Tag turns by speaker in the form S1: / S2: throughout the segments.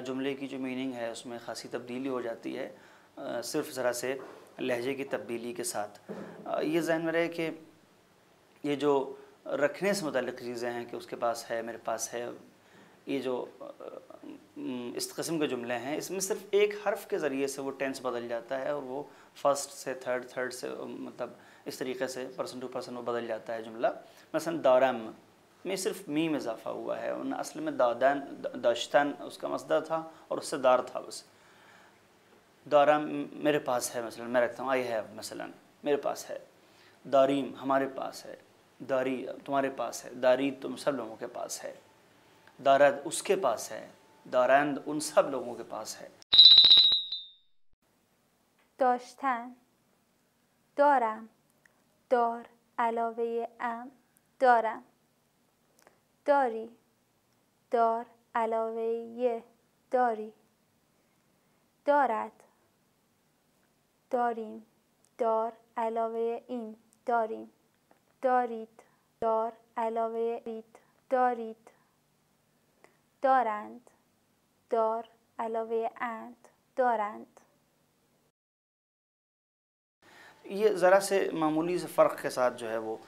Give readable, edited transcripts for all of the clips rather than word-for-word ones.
S1: जुमले की जो मीनिंग है उसमें ख़ासी तब्दीली हो जाती है सिर्फ ज़रा से लहजे की तब्दीली के साथ। ये ज़हन में रहे कि ये जो रखने से मुतल्लिक़ चीज़ें हैं कि उसके पास है, मेरे पास है, ये जो इस किस्म के जुमले हैं इसमें सिर्फ एक हर्फ के ज़रिए से वो टेंस बदल जाता है और वो फर्स्ट से थर्ड, थर्ड से मतलब इस तरीके से पर्सन टू पर्सन वो बदल जाता है जुमला। मसलन दारम में सिर्फ मीम इजाफ़ा हुआ है, उन असल में दादान दाश्तन उसका मसदर था और उससे दार था बस। दारम मेरे पास है, मसलन मैं रखता हूँ आई हैव, मसलन मेरे पास है। दारीम हमारे पास है, दारी तुम्हारे पास है, दारी तुम सब लोगों के पास है, दारद उसके पास है, दारंद उन सब लोगों के पास है।
S2: داشتن دارم دار علاوه ام دارم داری دار علاوه ی داری دارد داریم دار علاوه این داریم دارید دار علاوه رید دارید دارند دار علاوه اند دارند
S1: ये ज़रा से मामूली से फ़र्क के साथ जो है वो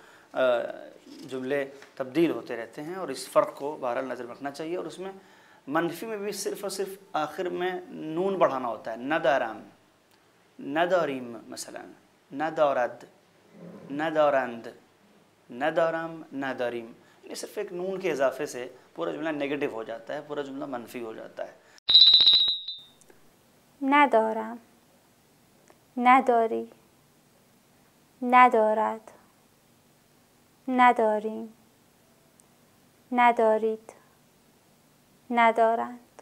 S1: जुमले तब्दील होते रहते हैं और इस फ़र्क को बहरहाल नज़र में रखना चाहिए। और उसमें मनफी में भी सिर्फ़ और सिर्फ आखिर में नून बढ़ाना होता है। न दाराम न दारीम, मसलन न दारद न दारंद न दाराम न दारीम, ये सिर्फ एक नून के इजाफे से पूरा जुमला नेगेटिव हो जाता है, पूरा जुमला मनफी हो जाता है।
S2: न दाराम न दारी ندارد نداریم ندارید ندارند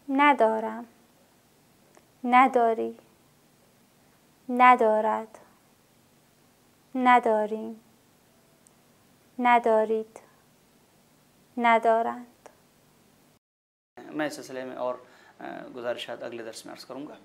S2: ندارم نداری ندارد نداریم ندارید ندارند।
S1: मैं इस सिलसिले में और गुज़ारिशात अगले दर्स में अर्ज़ करूँगा।